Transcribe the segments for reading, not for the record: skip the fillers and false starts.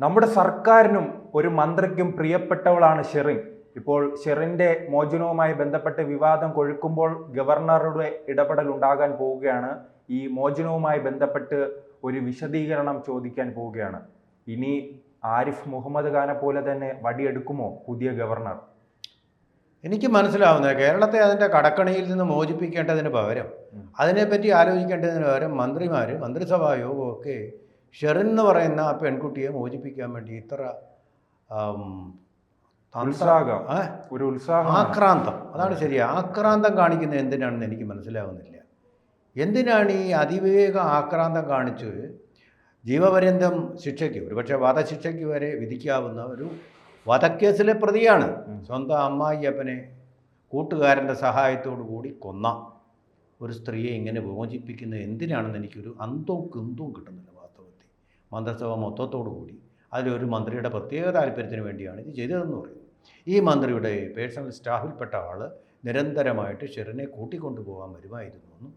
നമ്മുടെ സർക്കാരിനും ഒരു മന്ത്രിക്കും പ്രിയപ്പെട്ടവളാണ് ഷെറിൻ. ഇപ്പോൾ ഷെറിന്റെ മോചനവുമായി ബന്ധപ്പെട്ട് വിവാദം കൊഴുക്കുമ്പോൾ ഗവർണറുടെ ഇടപെടൽ ഉണ്ടാകാൻ പോവുകയാണ്. ഈ മോചനവുമായി ബന്ധപ്പെട്ട് ഒരു വിശദീകരണം ചോദിക്കാൻ പോവുകയാണ്. ഇനി ആരിഫ് മുഹമ്മദ് ഖാനെ പോലെ തന്നെ വടിയെടുക്കുമോ പുതിയ ഗവർണർ? എനിക്ക് മനസ്സിലാവുന്നത് കേരളത്തെ അതിൻ്റെ കടക്കണിയിൽ നിന്ന് മോചിപ്പിക്കേണ്ടതിന് പകരം അതിനെപ്പറ്റി ആലോചിക്കേണ്ടതിന് പകരം മന്ത്രിസഭാ യോഗമൊക്കെ ഷെറിൻ എന്ന് പറയുന്ന ആ പെൺകുട്ടിയെ മോചിപ്പിക്കാൻ വേണ്ടി ഇത്ര ഒരു ഉത്സാഹം, ആക്രാന്തം, അതാണ് ശരി, ആക്രാന്തം കാണിക്കുന്നത് എന്തിനാണെന്ന് എനിക്ക് മനസ്സിലാവുന്നില്ല. എന്തിനാണ് ഈ അതിവേഗ ആക്രാന്തം കാണിച്ച് ജീവപര്യന്തം ശിക്ഷയ്ക്ക്, ഒരുപക്ഷെ വധശിക്ഷയ്ക്ക് വരെ വിധിക്കാവുന്ന ഒരു വധക്കേസിലെ പ്രതിയാണ് സ്വന്തം അമ്മായിയപ്പനെ കൂട്ടുകാരൻ്റെ സഹായത്തോടു കൂടി കൊന്ന ഒരു സ്ത്രീയെ ഇങ്ങനെ മോചിപ്പിക്കുന്നത് എന്തിനാണെന്ന് എനിക്കൊരു അന്തവും കുന്തവും കിട്ടുന്നില്ല. വാസ്തവത്തിൽ മന്ത്രിസഭ മൊത്തത്തോടു കൂടി അതിലൊരു മന്ത്രിയുടെ പ്രത്യേക താല്പര്യത്തിന് വേണ്ടിയാണ് ഇത് ചെയ്തതെന്ന് പറയുന്നത്. ഈ മന്ത്രിയുടെ പേഴ്സണൽ സ്റ്റാഫിൽപ്പെട്ട ആൾ നിരന്തരമായിട്ട് ഷെറിനെ കൂട്ടിക്കൊണ്ടുപോകാൻ വരുമായിരുന്നു എന്നും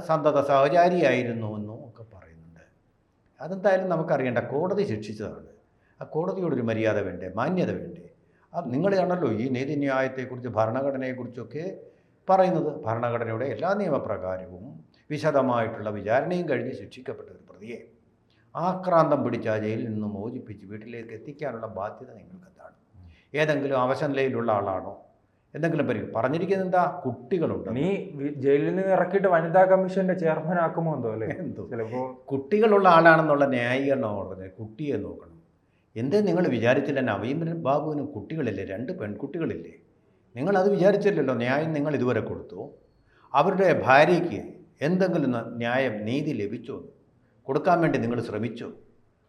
സന്തത സഹചാരിയായിരുന്നു എന്നും ഒക്കെ പറയുന്നുണ്ട്. അതെന്തായാലും നമുക്കറിയേണ്ട, കോടതി ശിക്ഷിച്ചതാണ്. ആ കോടതിയോടൊരു മര്യാദ വേണ്ടേ, മാന്യത വേണ്ടേ? നിങ്ങളാണല്ലോ ഈ നീതിന്യായത്തെക്കുറിച്ച്, ഭരണഘടനയെക്കുറിച്ചൊക്കെ പറയുന്നത്. ഭരണഘടനയുടെ എല്ലാ നിയമപ്രകാരവും വിശദമായിട്ടുള്ള വിചാരണയും കഴിഞ്ഞ് ശിക്ഷിക്കപ്പെട്ട ഒരു പ്രതിയെ ആക്രാന്തം പിടിച്ച ജയിലിൽ നിന്ന് മോചിപ്പിച്ച് വീട്ടിലേക്ക് എത്തിക്കാനുള്ള ബാധ്യത നിങ്ങൾക്കെന്താണ്? ഏതെങ്കിലും അവശനിലയിലുള്ള ആളാണോ? എന്തെങ്കിലും പറഞ്ഞിരിക്കുന്നത് എന്താ? കുട്ടികളുണ്ട്. നീ ജയിലിൽ നിന്ന് ഇറക്കിയിട്ട് വനിതാ കമ്മീഷന്റെ ചെയർമാൻ ആക്കുമോ എന്തോ അല്ലേ? ചിലപ്പോൾ കുട്ടികളുള്ള ആളാണെന്നുള്ള ന്യായീകരണം പറഞ്ഞത് കുട്ടിയെ നോക്കണം. എന്തേ നിങ്ങൾ വിചാരിച്ചില്ല? നവീന്ദ്രൻ ബാബുവിന് കുട്ടികളില്ലേ? 2 പെൺകുട്ടികളില്ലേ? നിങ്ങളത് വിചാരിച്ചില്ലല്ലോ. ന്യായം നിങ്ങൾ ഇതുവരെ കൊടുത്തു. അവരുടെ ഭാര്യയ്ക്ക് എന്തെങ്കിലും ന്യായം, നീതി ലഭിച്ചോ? കൊടുക്കാൻ വേണ്ടി നിങ്ങൾ ശ്രമിച്ചോ?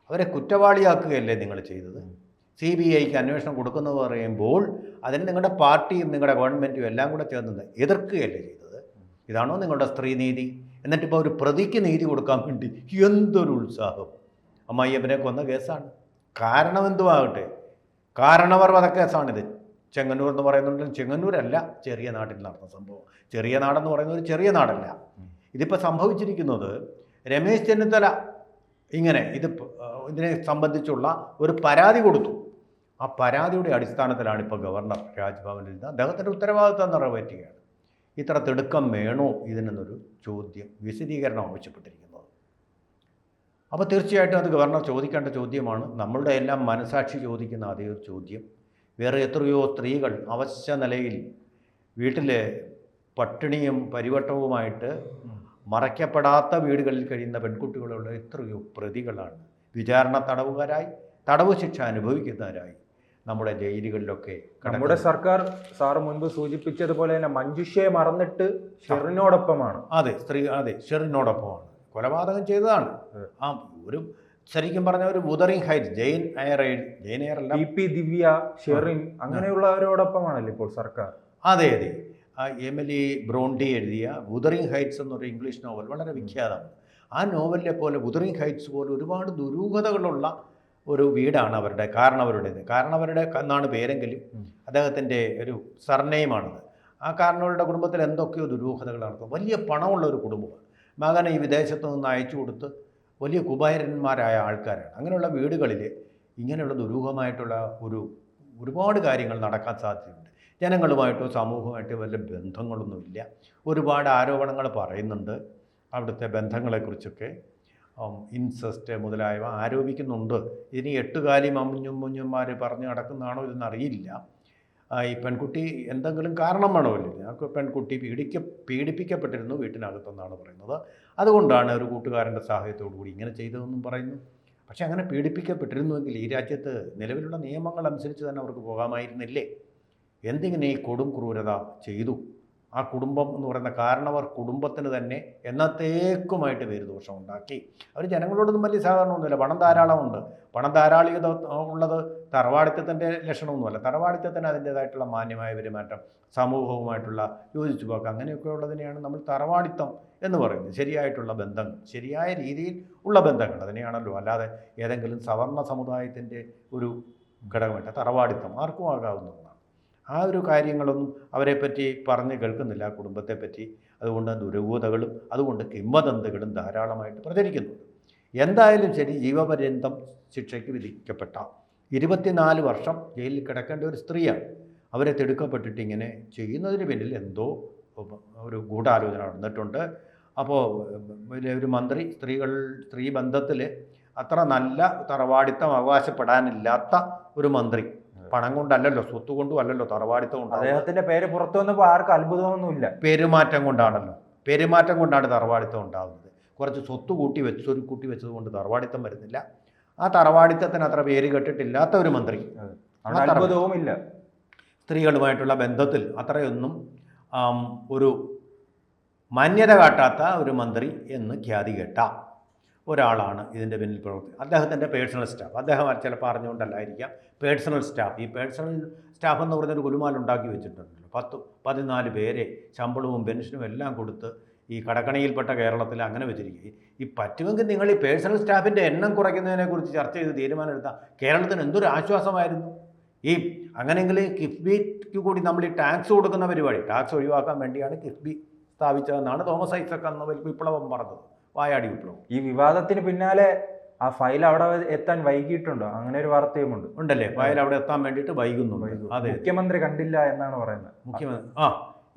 അവരെ കുറ്റവാളിയാക്കുകയല്ലേ നിങ്ങൾ ചെയ്തത്? CBIക്ക് അന്വേഷണം കൊടുക്കുന്നത് പറയുമ്പോൾ അതിന് നിങ്ങളുടെ പാർട്ടിയും നിങ്ങളുടെ ഗവൺമെൻറ്റും എല്ലാം കൂടെ ചേർന്ന് എതിർക്കുകയല്ലേ ചെയ്തത്? ഇതാണോ നിങ്ങളുടെ സ്ത്രീനീതി? എന്നിട്ടിപ്പോൾ ഒരു പ്രതിക്ക് നീതി കൊടുക്കാൻ വേണ്ടി എന്തൊരു ഉത്സാഹം! അമ്മായിയപ്പനെ കൊന്ന കേസാണ്. കാരണം എന്തുമാകട്ടെ, കാരണവർ വധക്കേസാണിത്. ചെങ്ങന്നൂർ എന്ന് പറയുന്നുണ്ടെങ്കിൽ ചെങ്ങന്നൂരല്ല, ചെറിയ നാട്ടിൽ നടന്ന സംഭവം. ചെറിയ നാടെന്ന് പറയുന്നത് ഒരു ചെറിയ നാടല്ല. ഇതിപ്പോൾ സംഭവിച്ചിരിക്കുന്നത് രമേശ് ചെന്നിത്തല ഇതിനെ സംബന്ധിച്ചുള്ള ഒരു പരാതി കൊടുത്തു. ആ പരാതിയുടെ അടിസ്ഥാനത്തിലാണ് ഇപ്പോൾ ഗവർണർ രാജ്ഭവനിൽ നിന്ന് അദ്ദേഹത്തിൻ്റെ ഉത്തരവാദിത്വം നിറവേറ്റുകയാണ്. ഇത്ര തിടുക്കം വേണോ ഇതിനെന്നൊരു ചോദ്യം, വിശദീകരണം ആവശ്യപ്പെട്ടിരിക്കുന്നത്. അപ്പോൾ തീർച്ചയായിട്ടും അത് ഗവർണർ ചോദിക്കേണ്ട ചോദ്യമാണ്. നമ്മളുടെ എല്ലാം മനസാക്ഷി ചോദിക്കുന്ന അതേ ഒരു ചോദ്യം. വേറെ എത്രയോ സ്ത്രീകൾ അവശ്യ നിലയിൽ വീട്ടിൽ പട്ടിണിയും പരിവട്ടവുമായിട്ട് മറയ്ക്കപ്പെടാത്ത വീടുകളിൽ കഴിയുന്ന പെൺകുട്ടികളുള്ള എത്രയോ പ്രതികളാണ് വിചാരണ തടവുകാരായി, തടവ് ശിക്ഷ അനുഭവിക്കുന്നവരായി നമ്മുടെ ജയിലുകളിലൊക്കെ. നമ്മുടെ സർക്കാർ സാറ് മുൻപ് സൂചിപ്പിച്ചതുപോലെ തന്നെ മഞ്ജുഷയെ മറന്നിട്ട് ഷെറിനോടൊപ്പമാണ്. അതെ, ഷെറിനോടൊപ്പമാണ്. കൊലപാതകം ചെയ്തതാണ്. ഒരു ശരിക്കും പറഞ്ഞ ഒരു വുതറിംഗ് ഹൈറ്റ്സ്, ജെയിൻ എയറല്ല, PP ദിവ്യ, ഷെറിൻ, അങ്ങനെയുള്ളവരോടൊപ്പമാണല്ലോ ഇപ്പോൾ സർക്കാർ. അതെ. എമിലി ബ്രോണ്ടി എഴുതിയ വുതറിംഗ് ഹൈറ്റ്സ് എന്നൊരു ഇംഗ്ലീഷ് നോവൽ വളരെ വിഖ്യാതമാണ്. ആ നോവലിനെ പോലെ വുതറിംഗ് ഹൈറ്റ്സ് പോലെ ഒരുപാട് ദുരൂഹതകളുള്ള ഒരു വീടാണ് കാരണവരുടേത്. കാരണവരുടെ എന്നാണ് പേരെങ്കിലും അദ്ദേഹത്തിൻ്റെ ഒരു സർനെയിമാണത്. ആ കാരണവരുടെ കുടുംബത്തിൽ എന്തൊക്കെയോ ദുരൂഹതകൾ നടക്കും. വലിയ പണമുള്ള ഒരു കുടുംബമാണ്. മകനെ ഈ വിദേശത്ത് നിന്ന് അയച്ചു കൊടുത്ത് വലിയ കുബാരന്മാരായ ആൾക്കാരാണ്. അങ്ങനെയുള്ള വീടുകളിൽ ഇങ്ങനെയുള്ള ദുരൂഹമായിട്ടുള്ള ഒരുപാട് കാര്യങ്ങൾ നടക്കാൻ സാധ്യതയുണ്ട്. ജനങ്ങളുമായിട്ടോ സമൂഹമായിട്ടോ വല്ല ബന്ധങ്ങളൊന്നുമില്ല. ഒരുപാട് ആരോപണങ്ങൾ പറയുന്നുണ്ട്. അവിടുത്തെ ബന്ധങ്ങളെക്കുറിച്ചൊക്കെ ഇൻസെസ്റ്റ് മുതലായവ ആരോപിക്കുന്നുണ്ട്. ഇനി 8 കാലി മുഞ്ഞന്മാർ പറഞ്ഞ് നടക്കുന്നതാണോ ഇതെന്നറിയില്ല. ഈ പെൺകുട്ടി എന്തെങ്കിലും കാരണം വേണമല്ലോ. ആ പെൺകുട്ടി പീഡിപ്പിക്കപ്പെട്ടിരുന്നു വീട്ടിനകത്തെന്നാണ് പറയുന്നത്. അതുകൊണ്ടാണ് ഒരു കൂട്ടുകാരൻ്റെ സഹായത്തോടു കൂടി ഇങ്ങനെ ചെയ്തതെന്നും പറയുന്നു. പക്ഷേ അങ്ങനെ പീഡിപ്പിക്കപ്പെട്ടിരുന്നുവെങ്കിൽ ഈ രാജ്യത്ത് നിലവിലുള്ള നിയമങ്ങൾ അനുസരിച്ച് തന്നെ അവർക്ക് പോകാമായിരുന്നില്ലേ? എന്തിങ്ങനെ ഈ കൊടും ക്രൂരത ചെയ്തു? ആ കുടുംബം എന്ന് പറയുന്ന കാരണവർ കുടുംബത്തിന് തന്നെ എന്നത്തേക്കുമായിട്ട് പേരുദോഷം ഉണ്ടാക്കി. അവർ ജനങ്ങളോടൊന്നും വലിയ സഹകരണമൊന്നുമില്ല. പണം ധാരാളമുണ്ട്. പണം ധാരാളികത ഉള്ളത് തറവാടിത്തത്തിൻ്റെ ലക്ഷണമൊന്നുമല്ല. തറവാടിത്തത്തിന് അതിൻ്റേതായിട്ടുള്ള മാന്യമായ പെരുമാറ്റം, സമൂഹവുമായിട്ടുള്ള യോജിച്ചു പോക്ക്, അങ്ങനെയൊക്കെ ഉള്ളതിനെയാണ് നമ്മൾ തറവാടിത്തം എന്ന് പറയുന്നത്. ശരിയായിട്ടുള്ള ബന്ധങ്ങൾ, ശരിയായ രീതിയിൽ ഉള്ള ബന്ധങ്ങൾ, അതിനെയാണല്ലോ. അല്ലാതെ ഏതെങ്കിലും സവർണ്ണ സമുദായത്തിൻ്റെ ഒരു ഘടകമായിട്ട് തറവാടിത്തം ആർക്കും ആകാവുന്നതാണ്. ആ ഒരു കാര്യങ്ങളൊന്നും അവരെപ്പറ്റി പറഞ്ഞ് കേൾക്കുന്നില്ല, ആ കുടുംബത്തെപ്പറ്റി. അതുകൊണ്ട് ദുരൂഹതകളും അതുകൊണ്ട് കിംവദന്തികളും ധാരാളമായിട്ട് പ്രചരിക്കുന്നുണ്ട്. എന്തായാലും ശരി, ജീവപര്യന്തം ശിക്ഷയ്ക്ക് വിധിക്കപ്പെട്ട 24 വർഷം ജയിലിൽ കിടക്കേണ്ട ഒരു സ്ത്രീയാണ്. അവരെ തിടുക്കപ്പെട്ടിട്ട് ഇങ്ങനെ ചെയ്യുന്നതിന് പിന്നിൽ എന്തോ ഒരു ഗൂഢാലോചന നടന്നിട്ടുണ്ട്. അപ്പോൾ ഒരു മന്ത്രി സ്ത്രീ ബന്ധത്തിൽ അത്ര നല്ല തറവാടിത്തം അവകാശപ്പെടാനില്ലാത്ത ഒരു മന്ത്രി, പണം കൊണ്ടല്ലല്ലോ, സ്വത്ത് കൊണ്ടും അല്ലല്ലോ തറവാടിത്തം ഉണ്ടാകും. അദ്ദേഹത്തിന്റെ പേര് പുറത്തു വന്നപ്പോൾ ആർക്കും അത്ഭുതമൊന്നുമില്ല. പെരുമാറ്റം കൊണ്ടാണ് തറവാടിത്തം ഉണ്ടാകുന്നത്. കുറച്ച് സ്വത്ത് കൂട്ടി വെച്ചത് കൊണ്ട് തറവാടിത്തം വരുന്നില്ല. ആ തറവാടിത്തത്തിന് അത്ര പേര് കേട്ടിട്ടില്ലാത്ത ഒരു മന്ത്രി, അത്ഭുതവുമില്ല. സ്ത്രീകളുമായിട്ടുള്ള ബന്ധത്തിൽ അത്രയൊന്നും ഒരു മാന്യത കാട്ടാത്ത ഒരു മന്ത്രി എന്ന് ഖ്യാതി കേട്ട ഒരാളാണ് ഇതിൻ്റെ പിന്നിൽ പ്രവർത്തിക്കുന്നത്. അദ്ദേഹത്തിൻ്റെ പേഴ്സണൽ സ്റ്റാഫ്, അദ്ദേഹം ചിലപ്പോൾ അറിഞ്ഞുകൊണ്ടല്ലായിരിക്കാം, പേഴ്സണൽ സ്റ്റാഫ്. ഈ പേഴ്സണൽ സ്റ്റാഫ് എന്ന് പറഞ്ഞൊരു ഗുലുമാൽ ഉണ്ടാക്കി വെച്ചിട്ടുണ്ടല്ലോ. 14 പേരെ ശമ്പളവും പെൻഷനും എല്ലാം കൊടുത്ത് ഈ കടക്കണിയിൽപ്പെട്ട കേരളത്തിൽ അങ്ങനെ വെച്ചിരിക്കുക. ഈ പറ്റുമെങ്കിൽ നിങ്ങൾ ഈ പേഴ്സണൽ സ്റ്റാഫിൻ്റെ എണ്ണം കുറയ്ക്കുന്നതിനെക്കുറിച്ച് ചർച്ച ചെയ്ത് തീരുമാനമെടുത്താൽ കേരളത്തിന് എന്തൊരു ആശ്വാസമായിരുന്നു. ഈ അങ്ങനെയെങ്കിൽ കിഫ്ബിക്ക് കൂടി നമ്മൾ ഈ ടാക്സ് കൊടുക്കുന്ന പരിപാടി, ടാക്സ് ഒഴിവാക്കാൻ വേണ്ടിയാണ് കിഫ്ബി സ്ഥാപിച്ചതെന്നാണ് തോമസ് ഐസക് എന്ന വിപ്ലവം പറഞ്ഞത്, വായാടി വിപ്ലവം. ഈ വിവാദത്തിന് പിന്നാലെ ആ ഫയൽ അവിടെ എത്താൻ വൈകിട്ടുണ്ടോ? അങ്ങനെ ഒരു വാർത്തയുമുണ്ട്. ഉണ്ടല്ലേ, ഫയൽ അവിടെ എത്താൻ വേണ്ടിയിട്ട് വൈകുന്നുണ്ട്. അതെ, മുഖ്യമന്ത്രി കണ്ടില്ല എന്നാണ് പറയുന്നത്. മുഖ്യമന്ത്രി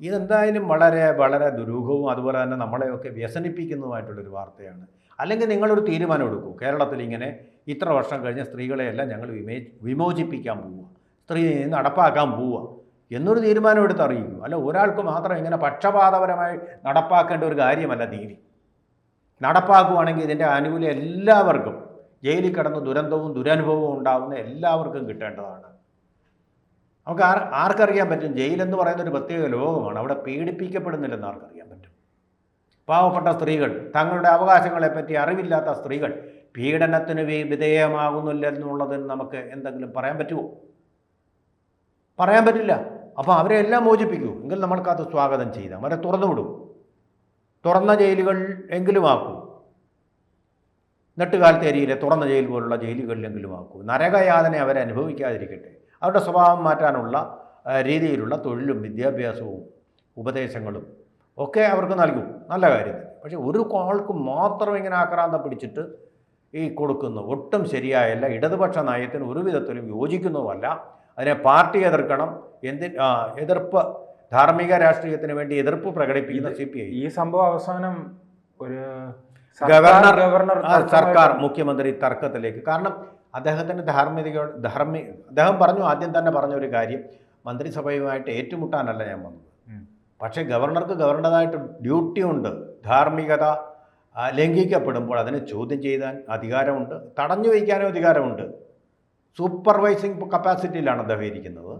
ഇതെന്തായാലും വളരെ വളരെ ദുരൂഹവും അതുപോലെ തന്നെ നമ്മളെയൊക്കെ വ്യസനിപ്പിക്കുന്നതുമായിട്ടുള്ളൊരു വാർത്തയാണ്. അല്ലെങ്കിൽ നിങ്ങളൊരു തീരുമാനം എടുക്കൂ, കേരളത്തിൽ ഇങ്ങനെ ഇത്ര വർഷം കഴിഞ്ഞ സ്ത്രീകളെയെല്ലാം ഞങ്ങൾ വിമോചിപ്പിക്കാൻ പോവുക, സ്ത്രീ നടപ്പാക്കാൻ പോവുക എന്നൊരു തീരുമാനം എടുത്ത് അറിയിക്കൂ. അല്ല ഒരാൾക്ക് മാത്രം ഇങ്ങനെ പക്ഷപാതപരമായി നടപ്പാക്കേണ്ട ഒരു കാര്യമല്ല നീതി. നടപ്പാക്കുകയാണെങ്കിൽ ഇതിൻ്റെ ആനുകൂല്യം എല്ലാവർക്കും, ജയിലിൽ കിടന്ന് ദുരന്തവും ദുരനുഭവവും ഉണ്ടാകുന്ന എല്ലാവർക്കും കിട്ടേണ്ടതാണ്. നമുക്ക് ആർക്കറിയാൻ പറ്റും, ജയിലെന്ന് പറയുന്ന ഒരു പ്രത്യേക ലോകമാണ്, അവിടെ പീഡിപ്പിക്കപ്പെടുന്നില്ലെന്ന് ആർക്കറിയാൻ പറ്റും. പാവപ്പെട്ട സ്ത്രീകൾ, തങ്ങളുടെ അവകാശങ്ങളെപ്പറ്റി അറിവില്ലാത്ത സ്ത്രീകൾ പീഡനത്തിന് വിധേയമാകുന്നില്ലെന്നുള്ളതിന് നമുക്ക് എന്തെങ്കിലും പറയാൻ പറ്റുമോ? പറയാൻ പറ്റില്ല. അപ്പോൾ അവരെ എല്ലാം മോചിപ്പിക്കൂ. എങ്കിൽ നമ്മൾക്കത് സ്വാഗതം ചെയ്താൽ അവരെ തുറന്നു വിടൂ, തുറന്ന ജയിലുകൾ എങ്കിലും ആക്കൂ. നെട്ടുകാലത്തേരിയിലെ തുറന്ന ജയിൽ പോലുള്ള ജയിലുകളിലെങ്കിലും ആക്കൂ. നരകയാതന അവരെ അനുഭവിക്കാതിരിക്കട്ടെ. അവരുടെ സ്വഭാവം മാറ്റാനുള്ള രീതിയിലുള്ള തൊഴിലും വിദ്യാഭ്യാസവും ഉപദേശങ്ങളും ഒക്കെ അവർക്ക് നൽകും, നല്ല കാര്യം. പക്ഷേ ഒരു ആൾക്ക് മാത്രം ഇങ്ങനെ ആക്രാന്തം പിടിച്ചിട്ട് ഈ കൊടുക്കുന്നു ഒട്ടും ശരിയായല്ല. ഇടതുപക്ഷ നയത്തിന് ഒരു വിധത്തിലും യോജിക്കുന്നതുമല്ല. അതിനെ പാർട്ടി എതിർക്കണം. എതിർപ്പ്, ധാർമ്മിക രാഷ്ട്രീയത്തിന് വേണ്ടി എതിർപ്പ് പ്രകടിപ്പിക്കുന്ന CPI. ഈ സംഭവം അവസാനം ഒരു ഗവർണർ സർക്കാർ മുഖ്യമന്ത്രി തർക്കത്തിലേക്ക്. കാരണം അദ്ദേഹത്തിൻ്റെ അദ്ദേഹം പറഞ്ഞു, ആദ്യം തന്നെ പറഞ്ഞ ഒരു കാര്യം, മന്ത്രിസഭയുമായിട്ട് ഏറ്റുമുട്ടാനല്ല ഞാൻ വന്നത്, പക്ഷേ ഗവർണർക്ക് ഗവർണറുടേതായിട്ട് ഡ്യൂട്ടിയുണ്ട്. ധാർമ്മികത ലംഘിക്കപ്പെടുമ്പോൾ അതിനെ ചോദ്യം ചെയ്യാൻ അധികാരമുണ്ട്, തടഞ്ഞു വയ്ക്കാനും അധികാരമുണ്ട്. സൂപ്പർവൈസിങ് കപ്പാസിറ്റിയിലാണ് അദ്ദേഹം ഇരിക്കുന്നത്.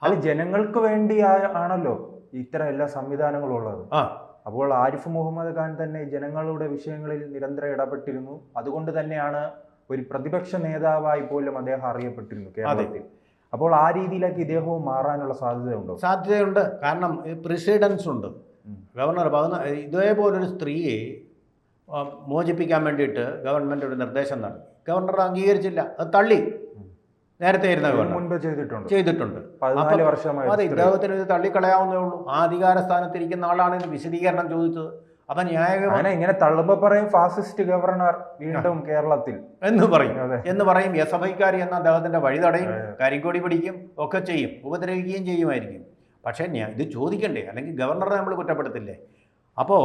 അത് ജനങ്ങൾക്ക് വേണ്ടി ആണല്ലോ ഇത്തരം എല്ലാ സംവിധാനങ്ങളും ഉള്ളത്. അപ്പോൾ ആരിഫ് മുഹമ്മദ് ഖാൻ തന്നെ ജനങ്ങളുടെ വിഷയങ്ങളിൽ നിരന്തരം ഇടപെട്ടിരുന്നു. അതുകൊണ്ട് തന്നെയാണ് ഒരു പ്രതിപക്ഷ നേതാവായി പോലും അദ്ദേഹം അറിയപ്പെട്ടിരുന്നു കേരളത്തിൽ. അപ്പോൾ ആ രീതിയിലേക്ക് ഇദ്ദേഹവും മാറാനുള്ള സാധ്യതയുണ്ടോ? സാധ്യതയുണ്ട്. കാരണം പ്രിസിഡൻസ് ഉണ്ട്. ഗവർണർ ഇതേപോലൊരു സ്ത്രീയെ മോചിപ്പിക്കാൻ വേണ്ടിയിട്ട് ഗവൺമെൻറ് ഒരു നിർദ്ദേശം നടത്തി. ഗവർണർ അംഗീകരിച്ചില്ല, അത് തള്ളി. നേരത്തെ ഇരുന്ന മുൻപ് ചെയ്തിട്ടുണ്ട്. 14 വർഷമായി. അതെ, ഇദ്ദേഹത്തിന് ഇത് തള്ളിക്കളയാവുന്നേ ഉള്ളൂ. ആ അധികാര സ്ഥാനത്തിരിക്കുന്ന ആളാണ് ഇത് വിശദീകരണം ചോദിച്ചത്. അപ്പം ന്യായമാണ്. ഇങ്ങനെ തള്ളുമ്പോൾ പറയും ഫാസിസ്റ്റ് ഗവർണർ വീണ്ടും കേരളത്തിൽ എന്ന് പറയും. SFIക്കാർ എന്ന അദ്ദേഹത്തിന്റെ വഴിതടയും, കരിങ്കൊടി പിടിക്കും, ഒക്കെ ചെയ്യും, ഉപദ്രവിക്കുകയും ചെയ്യുമായിരിക്കും. പക്ഷേ ഇത് ചോദിക്കണ്ടേ? അല്ലെങ്കിൽ ഗവർണറെ നമ്മൾ കുറ്റപ്പെടുത്തില്ലേ? അപ്പോൾ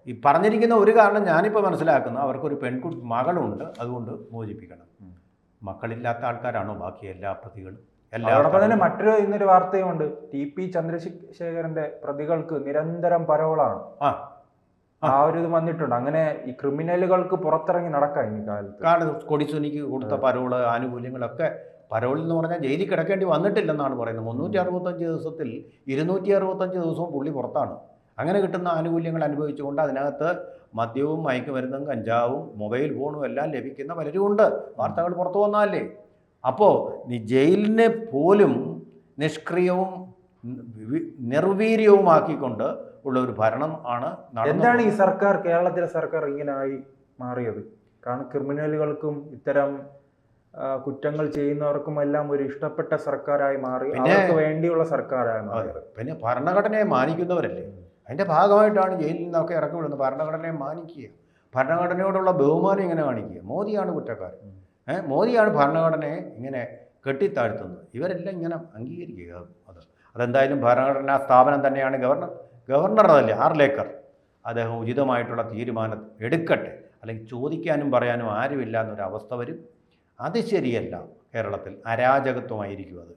ഈ പറഞ്ഞിരിക്കുന്ന ഒരു കാരണം ഞാനിപ്പോൾ മനസ്സിലാക്കുന്നു, അവർക്കൊരു മകളുണ്ട്, അതുകൊണ്ട് മോചിപ്പിക്കണം. മക്കളില്ലാത്ത ആൾക്കാരാണോ ബാക്കി എല്ലാ പ്രതികളും? അതോടൊപ്പം തന്നെ ഇന്നൊരു വാർത്തയുമുണ്ട്, TP ചന്ദ്രശേഖരന്റെ പ്രതികൾക്ക് നിരന്തരം പരോളാണ്. ആ ഒരു ഇത് വന്നിട്ടുണ്ട്. അങ്ങനെ ഈ ക്രിമിനലുകൾക്ക് പുറത്തിറങ്ങി നടക്കാം ഈ കാലത്ത്. കൊടിസുനിക്ക് കൊടുത്ത പരോള്, ആനുകൂല്യങ്ങളൊക്കെ, പരോളിൽ എന്ന് പറഞ്ഞാൽ ജയിലിൽ കിടക്കേണ്ടി വന്നിട്ടില്ലെന്നാണ് പറയുന്നത്. 365 ദിവസത്തിൽ 265 ദിവസവും പുള്ളി പുറത്താണ്. അങ്ങനെ കിട്ടുന്ന ആനുകൂല്യങ്ങൾ അനുഭവിച്ചുകൊണ്ട് അതിനകത്ത് മദ്യവും മയക്കുമരുന്നും കഞ്ചാവും മൊബൈൽ ഫോണും എല്ലാം ലഭിക്കുന്ന പലരുമുണ്ട്. വാർത്തകൾ പുറത്തു വന്നാലേ. അപ്പോൾ ഈ ജയിലിനെ പോലും നിഷ്ക്രിയവും നിർവീര്യവുമാക്കിക്കൊണ്ട് ഉള്ള ഒരു ഭരണം ആണ്. എന്താണ് ഈ സർക്കാർ, കേരളത്തിലെ സർക്കാർ ഇങ്ങനായി മാറിയത്? കാരണം ക്രിമിനലുകൾക്കും ഇത്തരം കുറ്റങ്ങൾ ചെയ്യുന്നവർക്കും എല്ലാം ഒരു ഇഷ്ടപ്പെട്ട സർക്കാരായി മാറി, അവർക്ക് വേണ്ടിയുള്ള സർക്കാരായി മാറി. പിന്നെ ഭരണഘടനയെ മാനിക്കുന്നവരല്ലേ, അതിൻ്റെ ഭാഗമായിട്ടാണ് ജയിലിൽ നിന്നൊക്കെ ഇറക്കി വിടുന്നത്. ഭരണഘടനയെ മാനിക്കുക, ഭരണഘടനയോടുള്ള ബഹുമാനം ഇങ്ങനെ കാണിക്കുക. മോദിയാണ് കുറ്റക്കാരൻ. മോദിയാണ് ഭരണഘടനയെ ഇങ്ങനെ കെട്ടിത്താഴ്ത്തുന്നത്. ഇവരെല്ലാം ഇങ്ങനെ അംഗീകരിക്കുക. അതെന്തായാലും ഭരണഘടനാ സ്ഥാപനം തന്നെയാണ് ഗവർണർ അതല്ലേ ആർലേക്കർ. അദ്ദേഹം ഉചിതമായിട്ടുള്ള തീരുമാനം എടുക്കട്ടെ. അല്ലെങ്കിൽ ചോദിക്കാനും പറയാനും ആരുമില്ല എന്നൊരവസ്ഥ വരും. അത് ശരിയല്ല. കേരളത്തിൽ അരാജകത്വമായിരിക്കും അത്.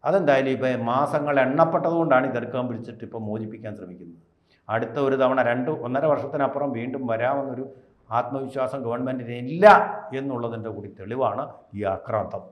അതെന്തായാലും ഇപ്പോൾ മാസങ്ങൾ എണ്ണപ്പെട്ടതുകൊണ്ടാണ് ഈ ദീർഘം പിടിച്ചിട്ട് ഇപ്പോൾ മോചിപ്പിക്കാൻ ശ്രമിക്കുന്നത്. അടുത്ത ഒരു തവണ 1.5 വർഷത്തിനപ്പുറം വീണ്ടും വരാമെന്നൊരു ആത്മവിശ്വാസം ഗവൺമെൻറ്റിന് ഇല്ല എന്നുള്ളതിൻ്റെ കൂടി തെളിവാണ് ഈ ആക്രാന്തം.